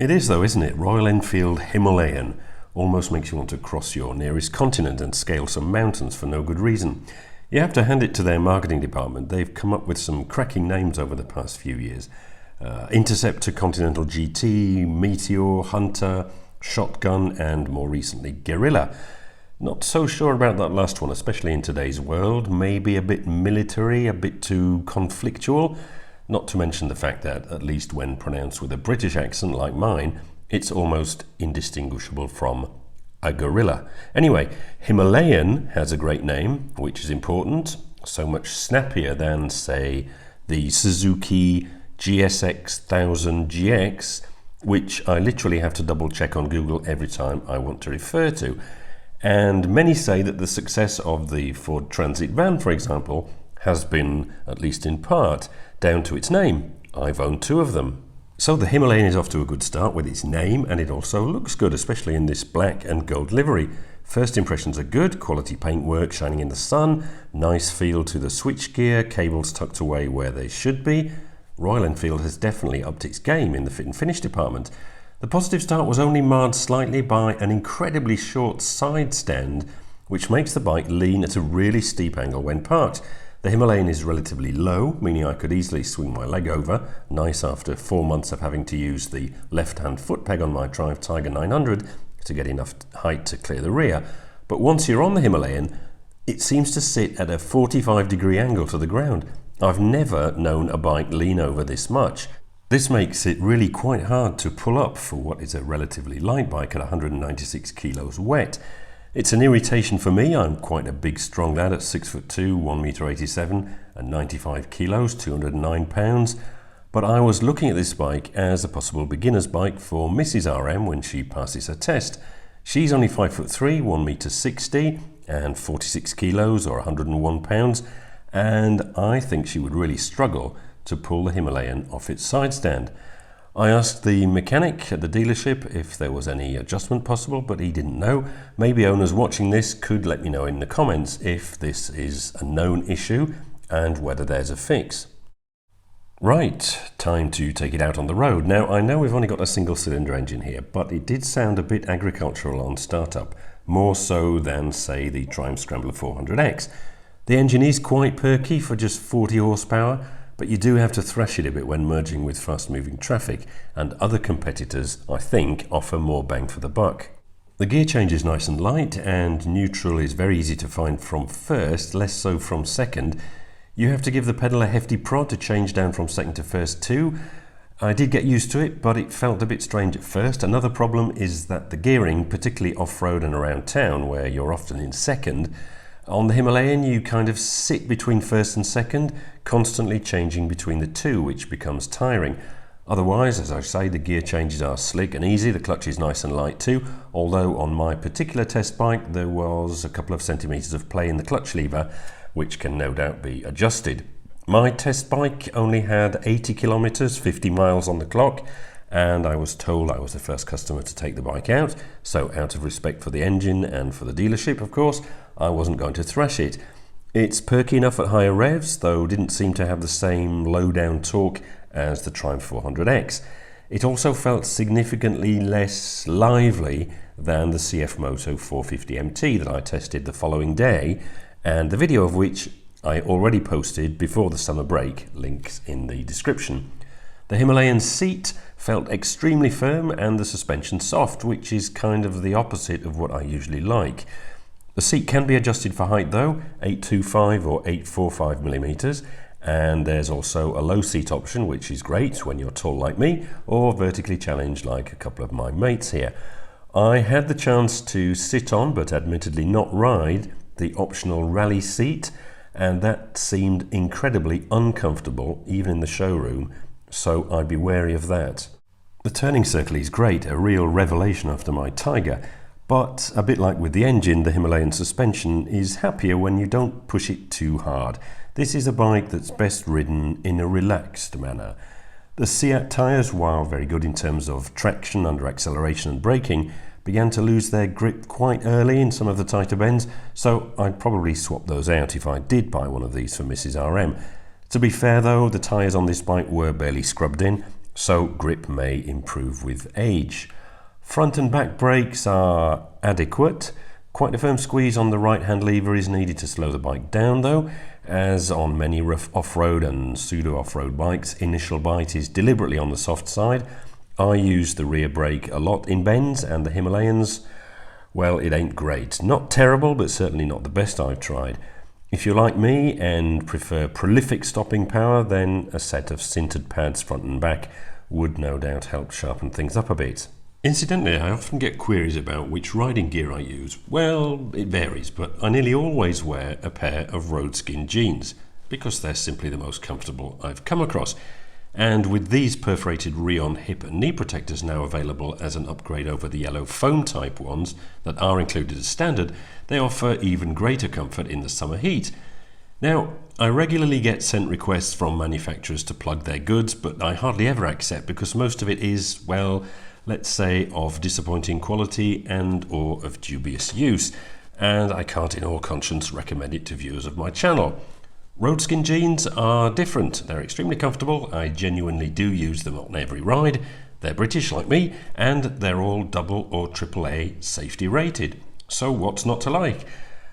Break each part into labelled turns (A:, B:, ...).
A: It is though, isn't it? Royal Enfield Himalayan almost makes you want to cross your nearest continent and scale some mountains for no good reason. You have to hand it to their marketing department. They've come up with some cracking names over the past few years. Interceptor, Continental GT, Meteor, Hunter, Shotgun, and more recently Guerrilla. Not so sure about that last one, especially in today's world. Maybe a bit military, a bit too conflictual. Not to mention the fact that, at least when pronounced with a British accent like mine, it's almost indistinguishable from a gorilla. Anyway, Himalayan has a great name, which is important. So much snappier than, say, the Suzuki GSX 1000 GX, which I literally have to double check on Google every time I want to refer to. And many say that the success of the Ford Transit van, for example, has been, at least in part, down to its name. I've owned two of them. So the Himalayan is off to a good start with its name, and it also looks good, especially in this black and gold livery. First impressions are good, quality paintwork shining in the sun, nice feel to the switchgear, cables tucked away where they should be. Royal Enfield has definitely upped its game in the fit and finish department. The positive start was only marred slightly by an incredibly short side stand, which makes the bike lean at a really steep angle when parked. The Himalayan is relatively low, meaning I could easily swing my leg over, nice after 4 months of having to use the left-hand foot peg on my Triumph Tiger 900 to get enough height to clear the rear. But once you're on the Himalayan, it seems to sit at a 45-degree angle to the ground. I've never known a bike lean over this much. This makes it really quite hard to pull up for what is a relatively light bike at 196 kilos wet. It's an irritation for me. I'm quite a big, strong lad at 6'2", 1.87 m and 95 kilos, 209 pounds. But I was looking at this bike as a possible beginner's bike for Mrs. RM when she passes her test. She's only 5'3", 1.60 m and 46 kilos or 101 pounds. And I think she would really struggle to pull the Himalayan off its side stand. I asked the mechanic at the dealership if there was any adjustment possible, but he didn't know. Maybe owners watching this could let me know in the comments if this is a known issue and whether there's a fix. Right, time to take it out on the road. Now, I know we've only got a single cylinder engine here, but it did sound a bit agricultural on startup, more so than, say, the Triumph Scrambler 400X. The engine is quite perky for just 40 horsepower, but you do have to thrash it a bit when merging with fast-moving traffic, and other competitors, I think, offer more bang for the buck. The gear change is nice and light, and neutral is very easy to find from first, less so from second. You have to give the pedal a hefty prod to change down from second to first too. I did get used to it, but it felt a bit strange at first. Another problem is that the gearing, particularly off-road and around town, where you're often in second, on the Himalayan you kind of sit between first and second, constantly changing between the two, which becomes tiring. Otherwise, as I say, the gear changes are slick and easy, the clutch is nice and light too, although on my particular test bike there was a couple of centimetres of play in the clutch lever, which can no doubt be adjusted. My test bike only had 80 kilometres, 50 miles on the clock, and I was told I was the first customer to take the bike out, so out of respect for the engine and for the dealership, of course, I wasn't going to thrash it. It's perky enough at higher revs, though didn't seem to have the same low-down torque as the Triumph 400X. It also felt significantly less lively than the CF Moto 450 MT that I tested the following day, and the video of which I already posted before the summer break, links in the description. The Himalayan seat felt extremely firm and the suspension soft, which is kind of the opposite of what I usually like. The seat can be adjusted for height though, 825 or 845 millimeters, and there's also a low seat option, which is great when you're tall like me or vertically challenged like a couple of my mates here. I had the chance to sit on, but admittedly not ride, the optional rally seat, and that seemed incredibly uncomfortable even in the showroom, so I'd be wary of that. The turning circle is great, a real revelation after my Tiger, but a bit like with the engine, the Himalayan suspension is happier when you don't push it too hard. This is a bike that's best ridden in a relaxed manner. The Seat tyres, while very good in terms of traction under acceleration and braking, began to lose their grip quite early in some of the tighter bends, so I'd probably swap those out if I did buy one of these for Mrs. RM. To be fair though, the tyres on this bike were barely scrubbed in, so grip may improve with age. Front and back brakes are adequate. Quite a firm squeeze on the right hand lever is needed to slow the bike down though. As on many rough off-road and pseudo-off-road bikes, initial bite is deliberately on the soft side. I use the rear brake a lot in bends, and the Himalayans, well, it ain't great. Not terrible, but certainly not the best I've tried. If you're like me and prefer prolific stopping power, then a set of sintered pads front and back would no doubt help sharpen things up a bit. Incidentally, I often get queries about which riding gear I use. Well, it varies, but I nearly always wear a pair of Roadskin jeans because they're simply the most comfortable I've come across. And with these perforated Rion hip and knee protectors now available as an upgrade over the yellow foam type ones that are included as standard, they offer even greater comfort in the summer heat. Now, I regularly get sent requests from manufacturers to plug their goods, but I hardly ever accept because most of it is, well, let's say, of disappointing quality and or of dubious use, and I can't in all conscience recommend it to viewers of my channel. Roadskin jeans are different. They're extremely comfortable. I genuinely do use them on every ride. They're British like me, and they're all double or triple A safety rated. So what's not to like?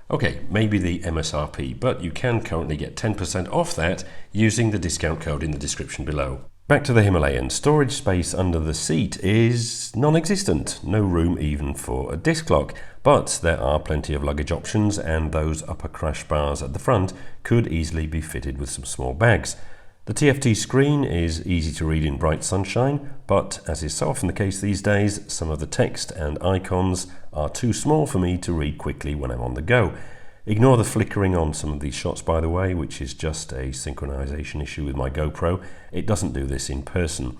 A: Okay, maybe the MSRP, but you can currently get 10% off that using the discount code in the description below. Back to the Himalayan. Storage space under the seat is non-existent. No room even for a disc lock. But there are plenty of luggage options, and those upper crash bars at the front could easily be fitted with some small bags. The TFT screen is easy to read in bright sunshine, but as is so often the case these days, some of the text and icons are too small for me to read quickly when I'm on the go. Ignore the flickering on some of these shots, by the way, which is just a synchronization issue with my GoPro. It doesn't do this in person.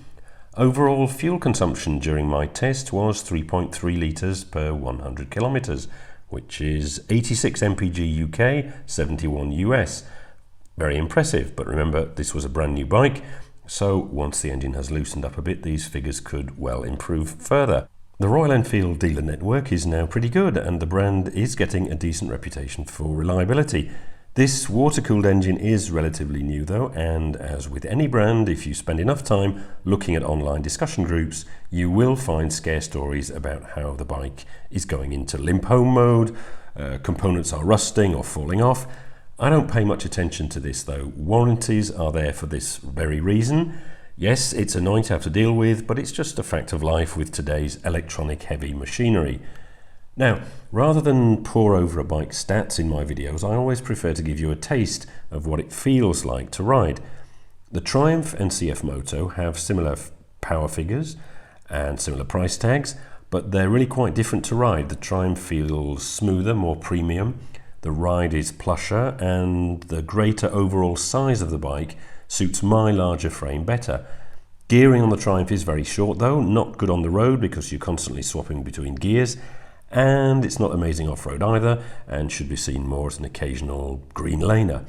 A: Overall fuel consumption during my test was 3.3 litres per 100 kilometres, which is 86 mpg UK, 71 US. Very impressive, but remember, this was a brand new bike, so once the engine has loosened up a bit, these figures could well improve further. The Royal Enfield dealer network is now pretty good, and the brand is getting a decent reputation for reliability. This water-cooled engine is relatively new though, and as with any brand, if you spend enough time looking at online discussion groups, you will find scare stories about how the bike is going into limp home mode, components are rusting or falling off. I don't pay much attention to this though. Warranties are there for this very reason. Yes, it's annoying to have to deal with, but it's just a fact of life with today's electronic heavy machinery. Now, rather than pour over a bike's stats in my videos, I always prefer to give you a taste of what it feels like to ride. The Triumph and CF Moto have similar power figures and similar price tags, but they're really quite different to ride. The Triumph feels smoother, more premium. The ride is plusher, and the greater overall size of the bike suits my larger frame better. Gearing on the Triumph is very short though, not good on the road because you're constantly swapping between gears, and it's not amazing off-road either, and should be seen more as an occasional green laner.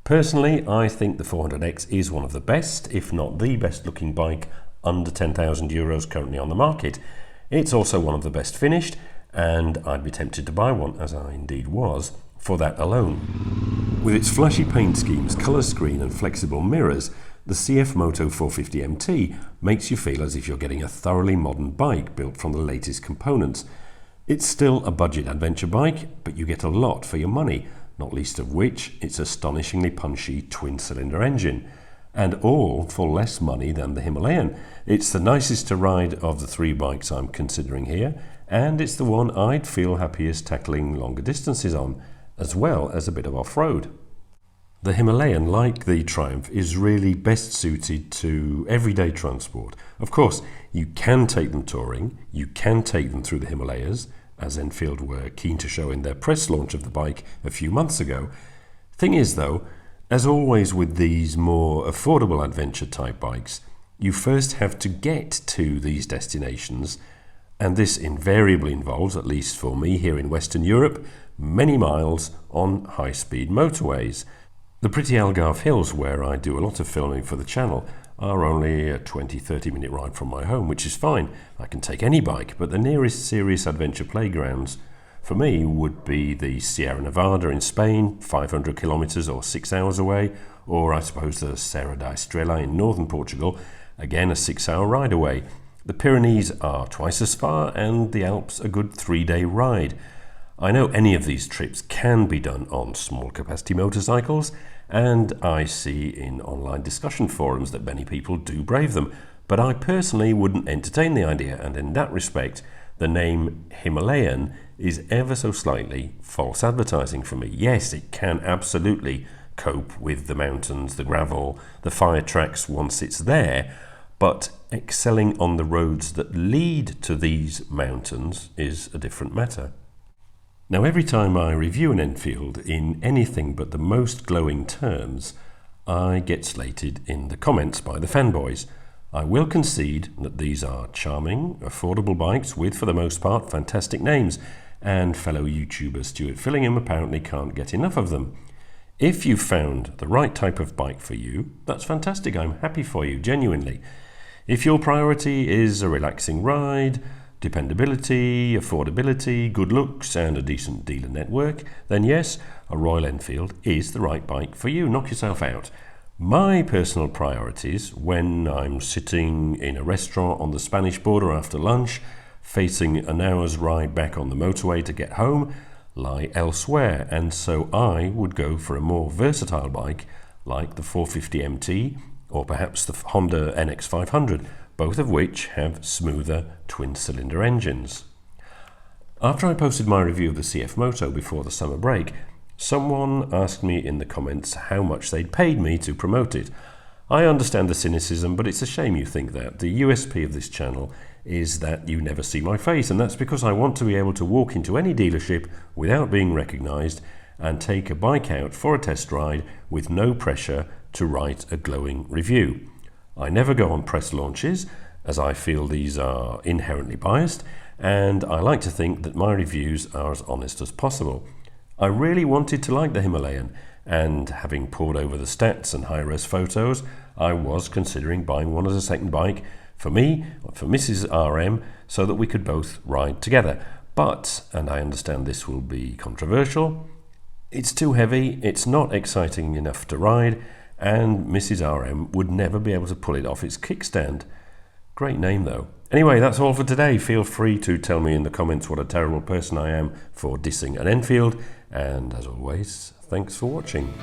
A: Personally, I think the 400X is one of the best, if not the best looking bike under 10,000 euros currently on the market. It's also one of the best finished, and I'd be tempted to buy one, as I indeed was, for that alone. With its flashy paint schemes, colour screen and flexible mirrors, the CF Moto 450 MT makes you feel as if you're getting a thoroughly modern bike built from the latest components. It's still a budget adventure bike, but you get a lot for your money, not least of which its astonishingly punchy twin-cylinder engine. And all for less money than the Himalayan. It's the nicest to ride of the three bikes I'm considering here, and it's the one I'd feel happiest tackling longer distances on, as well as a bit of off-road. The Himalayan, like the Triumph, is really best suited to everyday transport. Of course, you can take them touring, you can take them through the Himalayas, as Enfield were keen to show in their press launch of the bike a few months ago. Thing is though, as always with these more affordable adventure type bikes, you first have to get to these destinations, and this invariably involves, at least for me here in Western Europe, many miles on high-speed motorways. The pretty Algarve Hills, where I do a lot of filming for the channel, are only a 20-30 minute ride from my home, which is fine. I can take any bike, but the nearest serious adventure playgrounds for me would be the Sierra Nevada in Spain, 500 kilometers or 6 hours away, or I suppose the Serra da Estrela in northern Portugal, Again, a 6-hour ride away. The Pyrenees are twice as far, and the Alps a good 3-day ride. I know any of these trips can be done on small capacity motorcycles, and I see in online discussion forums that many people do brave them, but I personally wouldn't entertain the idea, and in that respect, the name Himalayan is ever so slightly false advertising for me. Yes, it can absolutely cope with the mountains, the gravel, the fire tracks once it's there, but excelling on the roads that lead to these mountains is a different matter. Now, every time I review an Enfield in anything but the most glowing terms, I get slated in the comments by the fanboys. I will concede that these are charming, affordable bikes with, for the most part, fantastic names, and fellow YouTuber Stuart Fillingham apparently can't get enough of them. If you've found the right type of bike for you, that's fantastic. I'm happy for you, genuinely. If your priority is a relaxing ride, dependability, affordability, good looks, and a decent dealer network, then yes, a Royal Enfield is the right bike for you. Knock yourself out. My personal priorities when I'm sitting in a restaurant on the Spanish border after lunch, facing an hour's ride back on the motorway to get home, lie elsewhere, and so I would go for a more versatile bike like the 450 MT or perhaps the Honda NX500, both of which have smoother twin-cylinder engines. After I posted my review of the CF Moto before the summer break, someone asked me in the comments how much they'd paid me to promote it. I understand the cynicism, but it's a shame you think that. The USP of this channel is that you never see my face, and that's because I want to be able to walk into any dealership without being recognised and take a bike out for a test ride with no pressure to write a glowing review. I never go on press launches, as I feel these are inherently biased, and I like to think that my reviews are as honest as possible. I really wanted to like the Himalayan, and having pored over the stats and high-res photos, I was considering buying one as a second bike for me, for Mrs. RM, so that we could both ride together. But, and I understand this will be controversial, it's too heavy, it's not exciting enough to ride, and Mrs. RM would never be able to pull it off its kickstand. Great name though. Anyway, that's all for today. Feel free to tell me in the comments what a terrible person I am for dissing an Enfield, and as always, thanks for watching.